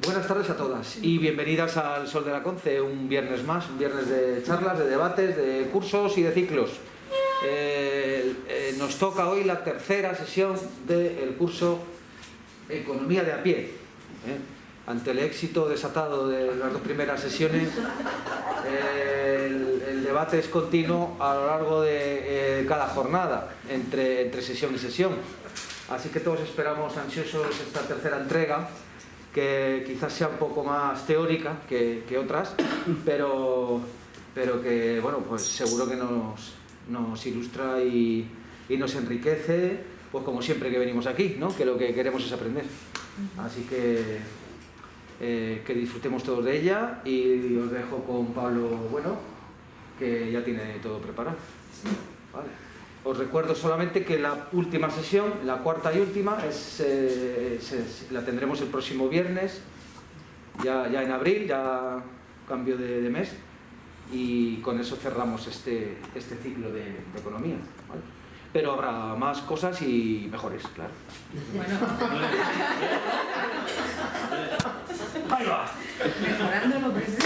Buenas tardes a todas y bienvenidas al Sol de la Conce, un viernes más, un viernes de charlas, de debates, de cursos y de ciclos. Nos toca hoy la tercera sesión del curso Economía de a pie. Ante el éxito desatado de las dos primeras sesiones, el debate es continuo a lo largo de cada jornada, entre sesión y sesión. Así que todos esperamos ansiosos esta tercera entrega, que quizás sea un poco más teórica que otras, pero que, bueno, pues seguro que nos ilustra y nos enriquece, pues como siempre que venimos aquí, ¿no? Que lo que queremos es aprender. Así que disfrutemos todos de ella y os dejo con Pablo Bueno, que ya tiene todo preparado. Vale. Os recuerdo solamente que la última sesión, la cuarta y última, la tendremos el próximo viernes, ya en abril, ya cambio de mes, y con eso cerramos este ciclo de economía, ¿vale? Pero habrá más cosas y mejores, claro. Bueno. Ahí va. Mejorando lo presente.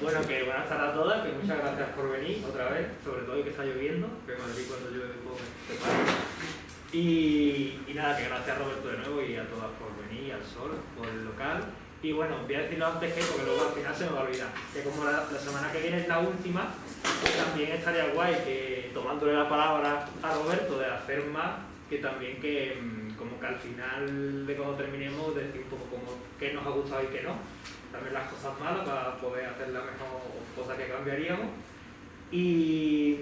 Bueno, que buenas tardes a todas, que muchas gracias por venir otra vez, sobre todo hoy que está lloviendo, que en Madrid cuando llueve se para. Y nada, que gracias a Roberto de nuevo y a todas por venir, al Sol, por el local. Y bueno, voy a decirlo antes porque luego al final se me va a olvidar, que como la semana que viene es la última, pues también estaría guay que, tomándole la palabra a Roberto, de hacer más, que también que como que al final de cuando terminemos decir un poco como qué nos ha gustado y qué no, también las cosas malas para poder hacer la mejor cosa que cambiaríamos y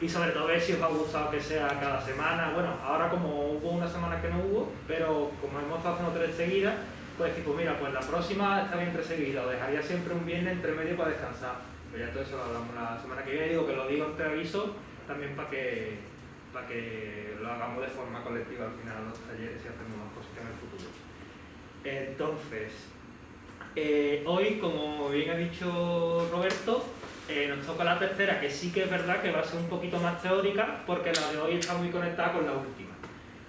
sobre todo ver si os ha gustado que sea cada semana. Bueno, ahora como hubo una semana que no hubo, pero como hemos estado haciendo 3 seguidas, pues decir, pues mira, pues la próxima está bien 3 seguidas, o dejaría siempre un viernes entre medio para descansar, pero ya todo eso lo hablamos la semana que viene. Digo que lo digo entre aviso también para que lo hagamos de forma colectiva al final en los talleres y hacemos más cosas en el futuro. Entonces, hoy, como bien ha dicho Roberto, nos toca la tercera, que sí que es verdad que va a ser un poquito más teórica, porque la de hoy está muy conectada con la última.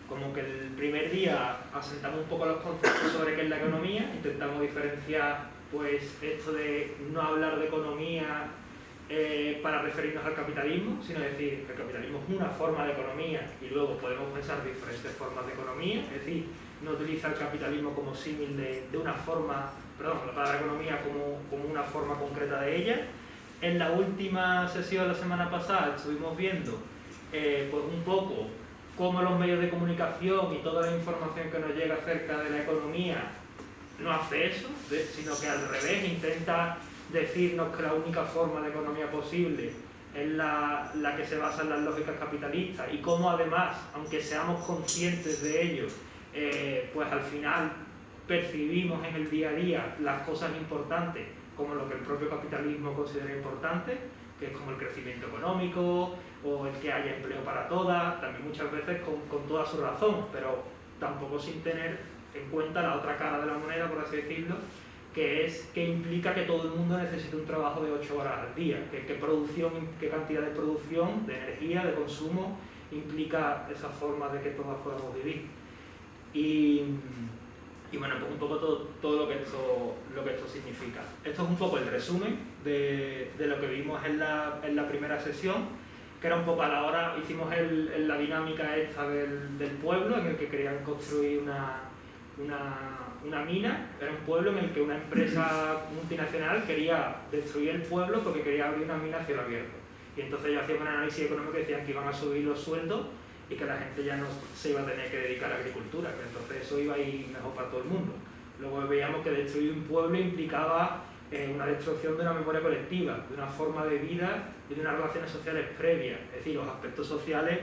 Como que el primer día asentamos un poco los conceptos sobre qué es la economía, intentamos diferenciar pues esto de no hablar de economía para referirnos al capitalismo, sino decir que el capitalismo es una forma de economía y luego podemos pensar diferentes formas de economía, es decir, no utilizar el capitalismo como símil de una forma, perdón, la palabra economía como una forma concreta de ella. En la última sesión la semana pasada estuvimos viendo pues un poco cómo los medios de comunicación y toda la información que nos llega acerca de la economía no hace eso, sino que al revés intenta decirnos que la única forma de economía posible es la que se basa en las lógicas capitalistas, y cómo además, aunque seamos conscientes de ello, pues al final percibimos en el día a día las cosas importantes como lo que el propio capitalismo considera importante, que es como el crecimiento económico o el que haya empleo para todas, también muchas veces con toda su razón, pero tampoco sin tener en cuenta la otra cara de la moneda, por así decirlo, que es que implica que todo el mundo necesita un trabajo de 8 horas al día, qué cantidad de producción, de energía, de consumo implica esa forma de que todas podamos vivir. Y bueno, pues un poco todo lo que esto significa. Esto es un poco el resumen de lo que vimos en la primera sesión, que era un poco a la hora, hicimos la dinámica esta del pueblo, en el que querían construir una mina. Era un pueblo en el que una empresa multinacional quería destruir el pueblo porque quería abrir una mina a cielo abierto. Y entonces ellos hacían un análisis económico que decían que iban a subir los sueldos y que la gente ya no se iba a tener que dedicar a la agricultura, que entonces eso iba a ir mejor para todo el mundo. Luego veíamos que destruir un pueblo implicaba una destrucción de una memoria colectiva, de una forma de vida y de unas relaciones sociales previas. Es decir, los aspectos sociales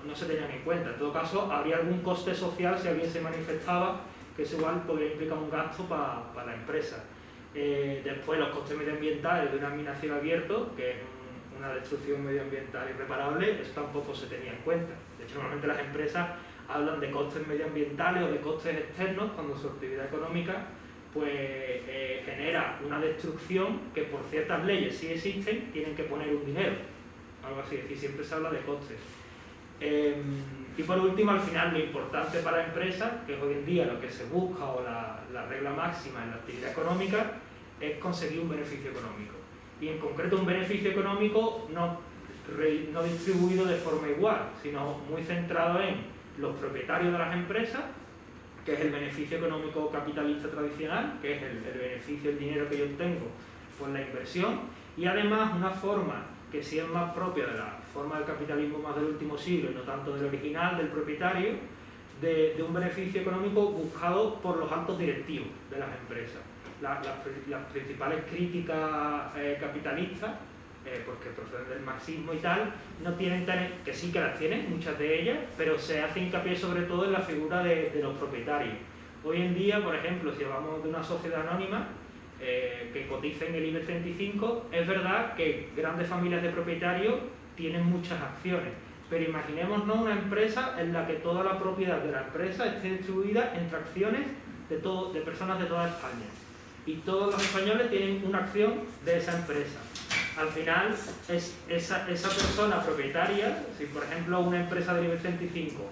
no se tenían en cuenta. En todo caso, habría algún coste social si alguien se manifestaba, que eso igual podría implicar un gasto para la empresa. Después, los costes medioambientales de una mina a cielo abierto, que es una destrucción medioambiental irreparable, eso tampoco se tenía en cuenta. De hecho, normalmente las empresas hablan de costes medioambientales o de costes externos cuando su actividad económica pues genera una destrucción que por ciertas leyes sí existen, tienen que poner un dinero. algo así, es decir, siempre se habla de costes. Y por último, al final, lo importante para la empresa, que es hoy en día lo que se busca o la regla máxima en la actividad económica, es conseguir un beneficio económico. Y en concreto un beneficio económico no distribuido de forma igual, sino muy centrado en los propietarios de las empresas, que es el beneficio económico capitalista tradicional, que es el beneficio, el dinero que yo obtengo por la inversión, y además una forma que sí es más propia de la forma del capitalismo más del último siglo, y no tanto del original, del propietario, de un beneficio económico buscado por los altos directivos de las empresas. Las principales críticas capitalistas, porque proceden del marxismo y tal, no tienen que sí que las tienen, muchas de ellas, pero se hace hincapié sobre todo en la figura de los propietarios. Hoy en día, por ejemplo, si hablamos de una sociedad anónima que cotiza en el IBEX 35, es verdad que grandes familias de propietarios tienen muchas acciones, pero imaginémonos una empresa en la que toda la propiedad de la empresa esté distribuida entre acciones de personas de toda España. Y todos los españoles tienen una acción de esa empresa. Al final, esa persona propietaria, si por ejemplo una empresa del IBEX 35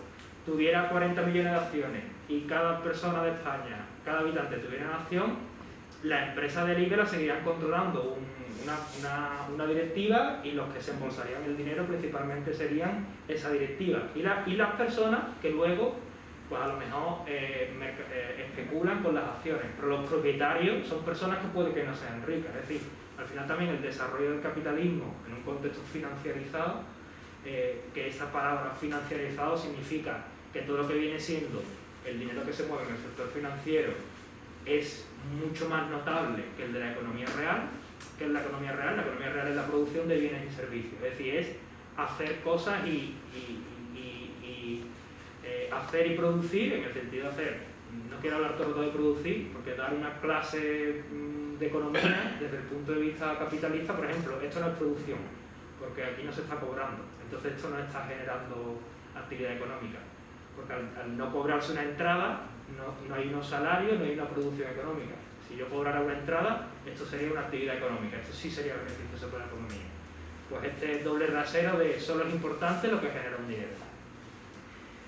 tuviera 40 millones de acciones y cada persona de España, cada habitante tuviera una acción, la empresa del IBEX la seguirían controlando una directiva, y los que se embolsarían el dinero principalmente serían esa directiva. Y las personas que luego, pues a lo mejor especulan con las acciones, pero los propietarios son personas que puede que no sean ricas. Es decir, al final también el desarrollo del capitalismo en un contexto financiarizado, que esa palabra financiarizado significa que todo lo que viene siendo el dinero que se mueve en el sector financiero es mucho más notable que el de la economía real. ¿Qué es la economía real? La economía real es la producción de bienes y servicios, es decir, es hacer cosas y hacer y producir, en el sentido de hacer. No quiero hablar todo de producir, porque dar una clase de economía desde el punto de vista capitalista, por ejemplo, esto no es producción, porque aquí no se está cobrando, entonces esto no está generando actividad económica, porque al no cobrarse una entrada, no hay unos salarios, no hay una producción económica. Si yo cobrara una entrada, esto sería una actividad económica, esto sí sería beneficioso para la economía. Pues este doble rasero de solo es importante lo que genera un dinero.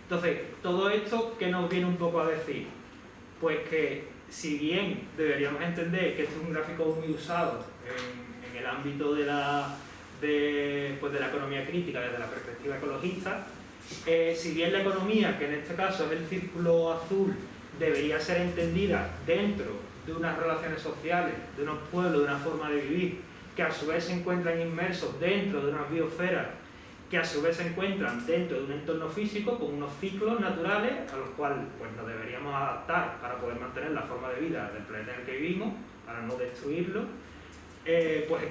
Entonces, todo esto, ¿qué nos viene un poco a decir? Pues que, si bien deberíamos entender que este es un gráfico muy usado en el ámbito de la economía crítica desde la perspectiva ecologista, si bien la economía, que en este caso es el círculo azul, debería ser entendida dentro de unas relaciones sociales, de unos pueblos, de una forma de vivir, que a su vez se encuentran inmersos dentro de unas biosferas, que a su vez se encuentran dentro de un entorno físico con unos ciclos naturales a los cuales pues, nos deberíamos adaptar para poder mantener la forma de vida del planeta en el que vivimos, para no destruirlo. Pues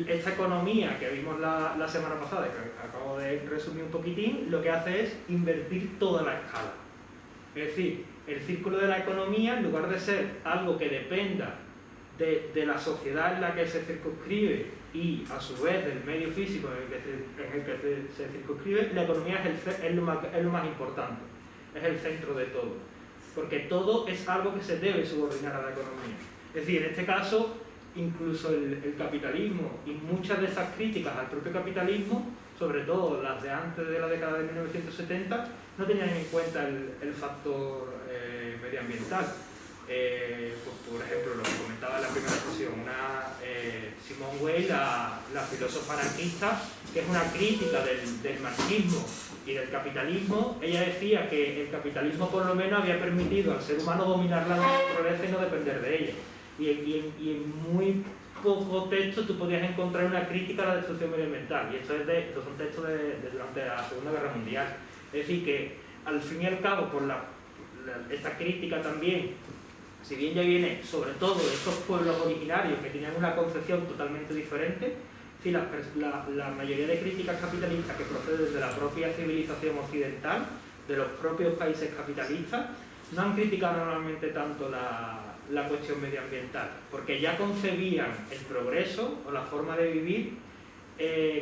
esta economía que vimos la semana pasada, que acabo de resumir un poquitín, lo que hace es invertir toda la escala. Es decir, el círculo de la economía, en lugar de ser algo que dependa de la sociedad en la que se circunscribe y a su vez del medio físico en el que se circunscribe, la economía es lo más importante, es el centro de todo, porque todo es algo que se debe subordinar a la economía. Es decir, en este caso, incluso el capitalismo y muchas de esas críticas al propio capitalismo, sobre todo las de antes de la década de 1970, no tenían en cuenta el factor medioambiental. Pues, por ejemplo, lo que comentaba en la primera sesión, Simone Weil, la filósofa anarquista, que es una crítica del marxismo y del capitalismo. Ella decía que el capitalismo por lo menos había permitido al ser humano dominar la naturaleza y no depender de ella. Y en muy poco texto tú podías encontrar una crítica a la destrucción medioambiental, y estos son textos de durante la Segunda Guerra Mundial. Es decir, que al fin y al cabo, por esta crítica también, si bien ya viene sobre todo de estos pueblos originarios que tenían una concepción totalmente diferente, si la mayoría de críticas capitalistas que proceden de la propia civilización occidental, de los propios países capitalistas, no han criticado normalmente tanto la cuestión medioambiental, porque ya concebían el progreso o la forma de vivir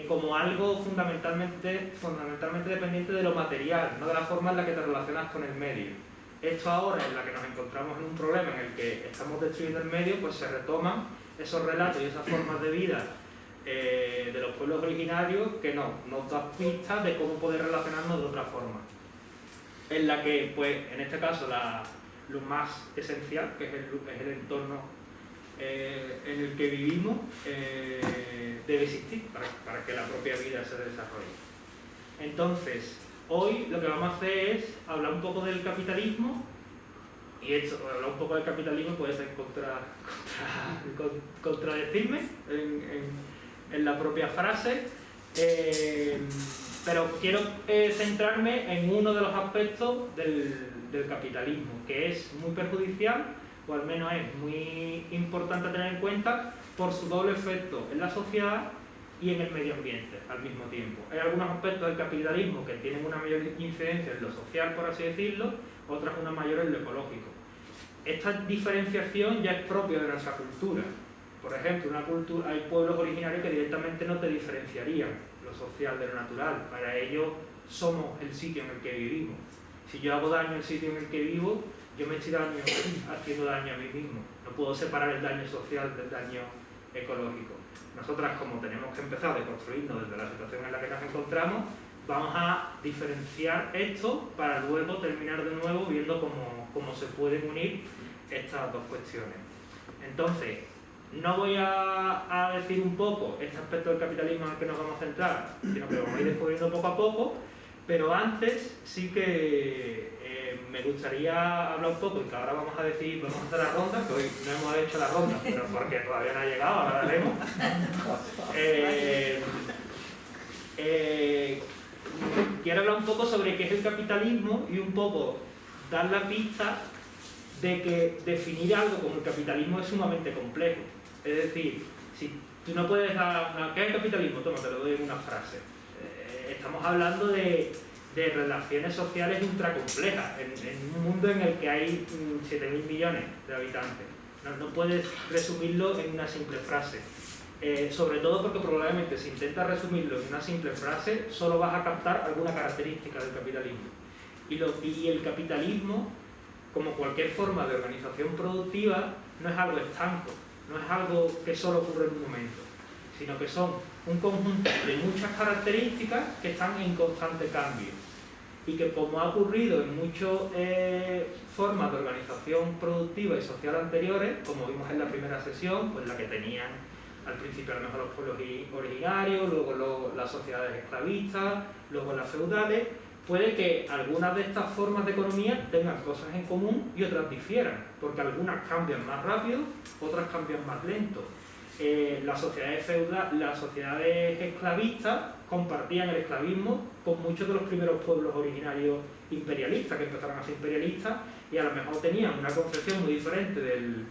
como algo fundamentalmente dependiente de lo material, no de la forma en la que te relacionas con el medio. Esto ahora, en la que nos encontramos en un problema en el que estamos destruyendo el medio, pues se retoman esos relatos y esas formas de vida de los pueblos originarios que nos da pistas de cómo poder relacionarnos de otra forma. En la que, pues, en este caso, lo más esencial, que es el entorno en el que vivimos, debe existir para que la propia vida se desarrolle. Entonces, hoy lo que vamos a hacer es hablar un poco del capitalismo, y hablar un poco del capitalismo puede ser contradecirme en la propia frase, pero quiero centrarme en uno de los aspectos del capitalismo, que es muy perjudicial, o al menos es muy importante tener en cuenta por su doble efecto en la sociedad y en el medio ambiente al mismo tiempo. Hay algunos aspectos del capitalismo que tienen una mayor incidencia en lo social, por así decirlo, otras una mayor en lo ecológico. Esta diferenciación ya es propia de nuestra cultura. Por ejemplo, hay pueblos originarios que directamente no te diferenciarían lo social de lo natural. Para ellos somos el sitio en el que vivimos. Si yo hago daño al sitio en el que vivo, yo me estoy haciendo daño a mí mismo. No puedo separar el daño social del daño ecológico. Nosotras, como tenemos que empezar a deconstruirnos desde la situación en la que nos encontramos, vamos a diferenciar esto para luego terminar de nuevo viendo cómo se pueden unir estas dos cuestiones. Entonces, no voy a decir un poco este aspecto del capitalismo en el que nos vamos a centrar, sino que lo vamos a ir descubriendo poco a poco, pero antes sí que me gustaría hablar un poco, y que ahora vamos a hacer la ronda, que hoy no hemos hecho la ronda, pero porque todavía no ha llegado, ahora la haremos. Quiero hablar un poco sobre qué es el capitalismo y un poco dar la pista de que definir algo como el capitalismo es sumamente complejo. Es decir, si tú no puedes dar... ¿Qué es el capitalismo? Toma, te lo doy en una frase. Estamos hablando de relaciones sociales ultracomplejas en un mundo en el que hay 7.000 millones de habitantes. No puedes resumirlo en una simple frase. Sobre todo porque probablemente si intentas resumirlo en una simple frase, solo vas a captar alguna característica del capitalismo. Y el capitalismo, como cualquier forma de organización productiva, no es algo estanco, no es algo que solo ocurre en un momento, sino que son un conjunto de muchas características que están en constante cambio y que, como ha ocurrido en muchas formas de organización productiva y social anteriores, como vimos en la primera sesión, pues la que tenían al principio a lo mejor los pueblos originarios, luego las sociedades esclavistas, luego las feudales, puede que algunas de estas formas de economía tengan cosas en común y otras difieran, porque algunas cambian más rápido, otras cambian más lento. Las sociedades esclavistas compartían el esclavismo con muchos de los primeros pueblos originarios imperialistas, que empezaron a ser imperialistas, y a lo mejor tenían una concepción muy diferente del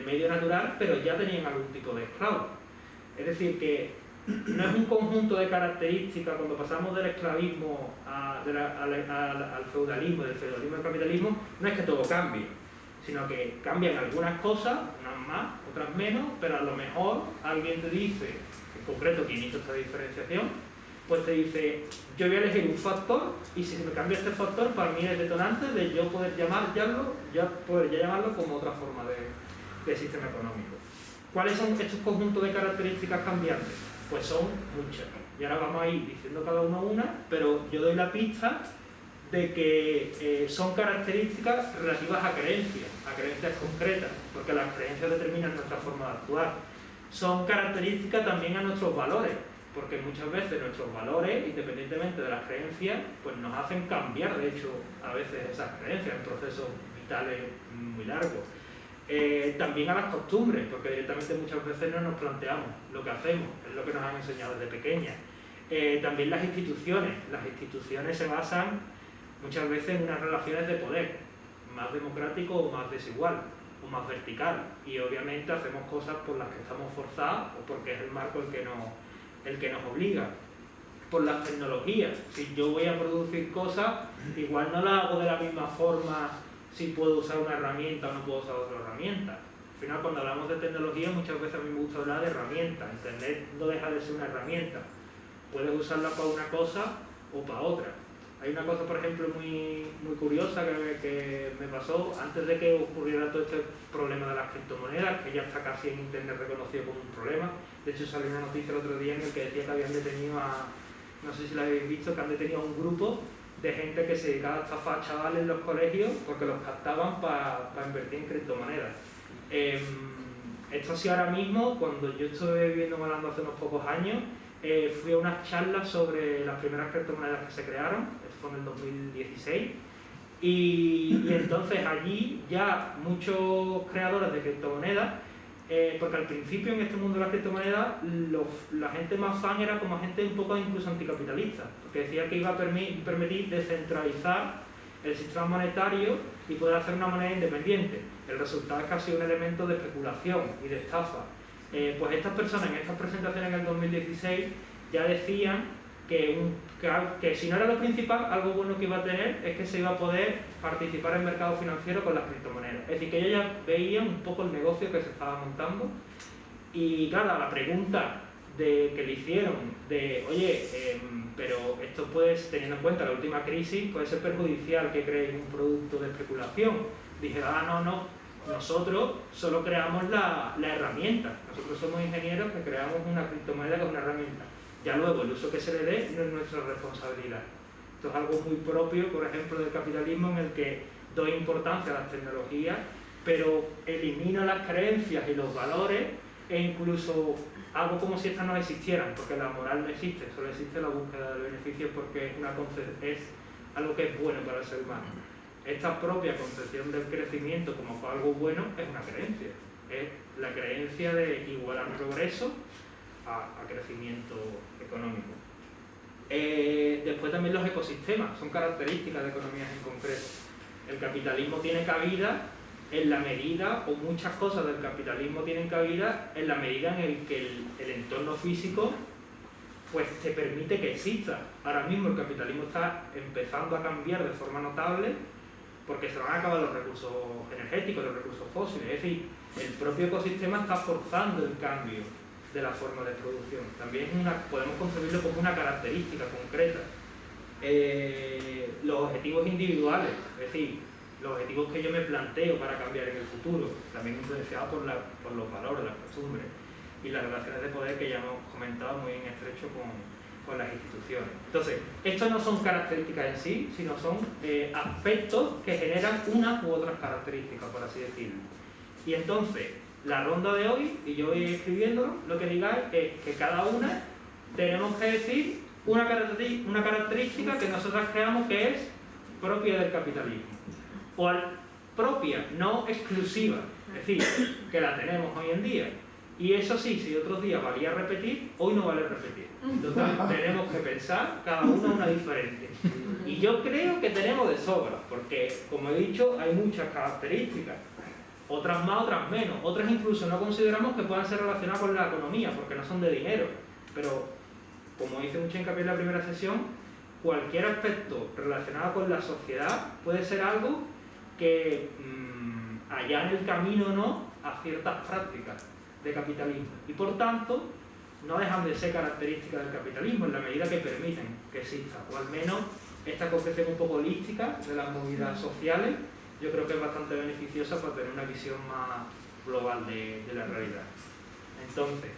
medio natural, pero ya tenían algún tipo de esclavos. Es decir, que no es un conjunto de características. Cuando pasamos del esclavismo al feudalismo, del feudalismo al capitalismo, no es que todo cambie, sino que cambian algunas cosas, unas más, otras menos, pero a lo mejor alguien te dice, en concreto quien hizo esta diferenciación, pues te dice, yo voy a elegir un factor y si me cambia este factor, para mí es detonante de yo poder llamarlo como otra forma de sistema económico. ¿Cuáles son estos conjuntos de características cambiantes? Pues son muchas. Y ahora vamos a ir diciendo cada una, pero yo doy la pista de que son características relativas a creencias concretas, porque las creencias determinan nuestra forma de actuar. Son características también a nuestros valores, porque muchas veces nuestros valores, independientemente de las creencias, pues nos hacen cambiar, de hecho, a veces esas creencias en procesos vitales muy largos. También a las costumbres, porque directamente muchas veces no nos planteamos lo que hacemos, es lo que nos han enseñado desde pequeñas. También las instituciones se basan muchas veces en unas relaciones de poder, más democrático o más desigual, o más vertical, y obviamente hacemos cosas por las que estamos forzados o porque es el marco el que nos obliga. Por las tecnologías, si yo voy a producir cosas, igual no las hago de la misma forma si puedo usar una herramienta o no puedo usar otra herramienta. Al final, cuando hablamos de tecnología, muchas veces a mí me gusta hablar de herramientas. Internet no deja de ser una herramienta. Puedes usarla para una cosa o para otra. Hay una cosa, por ejemplo, muy curiosa que me pasó antes de que ocurriera todo este problema de las criptomonedas, que ya está casi en internet reconocido como un problema. De hecho, salió una noticia el otro día en el que decía que habían detenido no sé si lo habéis visto, que han detenido a un grupo de gente que se dedicaba a estafar a chavales en los colegios porque los captaban para invertir en criptomonedas. Esto ha sido ahora mismo, cuando yo estuve viviendo en Holanda hace unos pocos años, fui a unas charlas sobre las primeras criptomonedas que se crearon, esto fue en el 2016, y entonces allí ya muchos creadores de criptomonedas, porque al principio en este mundo de las criptomonedas la gente más fan era como gente un poco incluso anticapitalista, porque decía que iba a permitir descentralizar el sistema monetario y poder hacer una moneda independiente. El resultado es que ha sido un elemento de especulación y de estafa. Pues estas personas en estas presentaciones en el 2016 ya decían que si no era lo principal, algo bueno que iba a tener es que se iba a poder participar en el mercado financiero con las criptomonedas. Es decir, que ellos ya veían un poco el negocio que se estaba montando. Y claro, a la pregunta que le hicieron de, oye, pero esto puede, teniendo en cuenta la última crisis, puede ser perjudicial que creéis un producto de especulación. Dije, no, nosotros solo creamos la herramienta. Nosotros somos ingenieros que creamos una criptomoneda que es una herramienta. Ya luego, el uso que se le dé no es nuestra responsabilidad. Esto es algo muy propio, por ejemplo, del capitalismo, en el que doy importancia a las tecnologías, pero elimino las creencias y los valores e incluso hago como si estas no existieran, porque la moral no existe, solo existe la búsqueda de beneficios porque es algo que es bueno para el ser humano. Esta propia concepción del crecimiento como algo bueno es una creencia, es la creencia de igualar progreso a crecimiento económico. Después también los ecosistemas, son características de economías en concreto. El capitalismo tiene cabida en la medida, o muchas cosas del capitalismo tienen cabida en la medida en el que el entorno físico pues te permite que exista. Ahora mismo el capitalismo está empezando a cambiar de forma notable porque se van a acabar los recursos energéticos, los recursos fósiles. Es decir, el propio ecosistema está forzando el cambio de la forma de producción. También podemos concebirlo como una característica concreta. Los objetivos individuales, es decir, los objetivos que yo me planteo para cambiar en el futuro, también influenciados por los valores, las costumbres y las relaciones de poder que ya hemos comentado muy en estrecho con las instituciones. Entonces, estos no son características en sí, sino son aspectos que generan unas u otras características, por así decirlo. Y entonces, la ronda de hoy, y yo voy escribiéndolo, lo que digáis es que cada una tenemos que decir una característica que nosotros creamos que es propia del capitalismo. O propia, no exclusiva. Es decir, que la tenemos hoy en día. Y eso sí, si otros días valía repetir, hoy no vale repetir. Entonces tenemos que pensar cada una diferente. Y yo creo que tenemos de sobra, porque como he dicho, hay muchas características. Otras más, otras menos. Otras incluso no consideramos que puedan ser relacionadas con la economía, porque no son de dinero. Pero, como hice mucho hincapié en la primera sesión, cualquier aspecto relacionado con la sociedad puede ser algo que allá en el camino no a ciertas prácticas de capitalismo. Y por tanto, no dejan de ser características del capitalismo en la medida que permiten que exista. O al menos esta concepción un poco holística de las movidas sociales, yo creo que es bastante beneficiosa para tener una visión más global de la realidad. Entonces,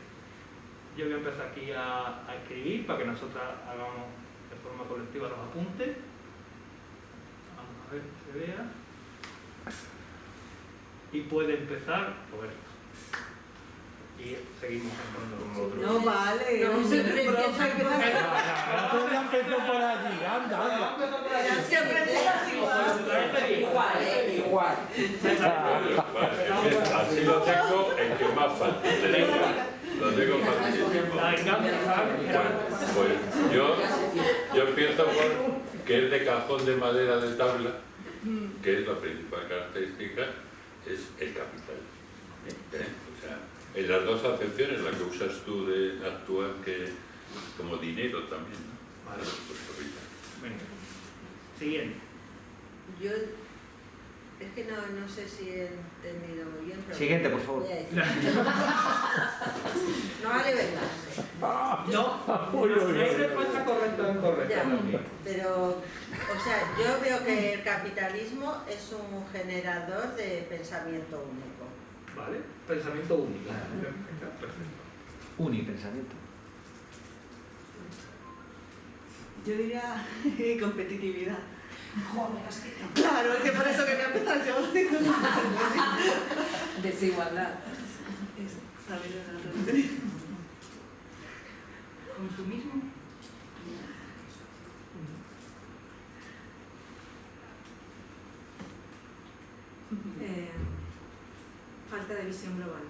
yo voy a empezar aquí a escribir para que nosotros hagamos de forma colectiva los apuntes. Vamos a ver que se vea. Y puede empezar Roberto. Y seguimos con otro. No vale. No, siempre empieza Tú ya empezó por allí, anda. Siempre empieza igual. Así lo tengo el que más falta. Lo tengo facilísimo. Pues yo empiezo por que es de cajón de madera de tabla, que es la principal característica, es el capital. O sea, en las dos acepciones, la que usas tú de actuar que como dinero también, ¿no? Vale. Venga. Siguiente. Yo es que no sé si he entendido muy bien. Pero Siguiente, por favor. voy a decir. No vale verdad. No hay respuesta correcta o incorrecta Ya, también. pero, o sea, yo veo que el capitalismo es un generador de pensamiento único. ¿Vale? Pensamiento único. Perfecto. Unipensamiento. Yo diría competitividad. Joder, es que Claro, es que por eso quería empezar yo. desigualdad. Consumismo. Falta de visión global.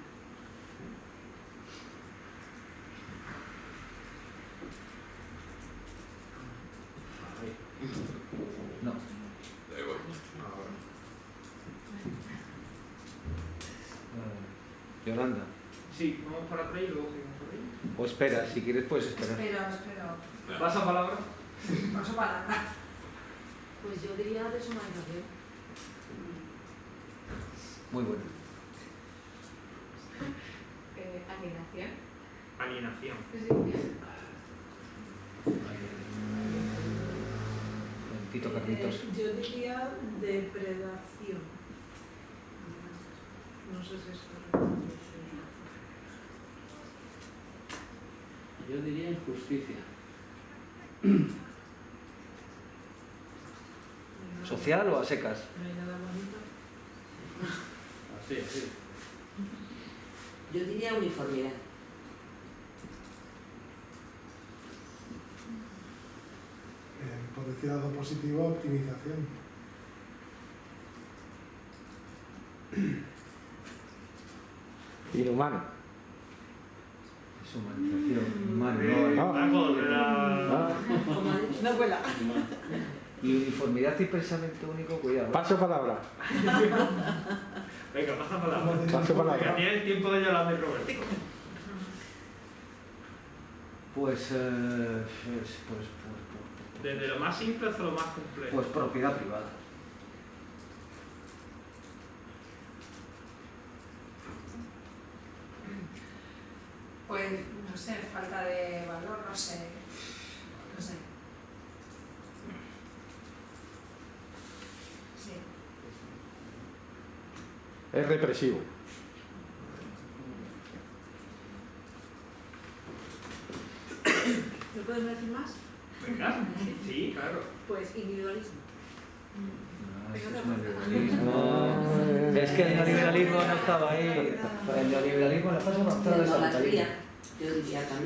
No. Da igual. Yolanda. Sí, vamos para atrás y luego seguimos por ahí. O espera, si quieres puedes esperar. Espero. ¿Vas a palabra? Paso palabra. Pues yo diría deshumanización. Muy bueno. Alienación. Alienación. Tito Carlitos. Yo diría depredación. No sé si es correcto. Yo diría injusticia. ¿Social o a secas? No hay nada bonito. Así, así. Yo diría uniformidad. Por decir algo positivo, optimización. Inhumano. Deshumanización. Humano, no. Como ha dicho, no vuela. Y uniformidad y pensamiento único, cuidado. Paso palabra. Venga, pasa palabra. Paso Venga, palabra. tiene el tiempo de Yolanda y Roberto. Pues, Desde lo más simple hasta lo más complejo. pues propiedad privada. Pues, no sé, falta de valor, no sé. No sé. Sí. Es represivo. ¿Me puedes decir más? Venga, sí, claro. Pues individualismo. Eso es neoliberalismo. Es que el neoliberalismo no estaba ahí. El neoliberalismo en la fase avanzada de La Santa Liga. yo diría también.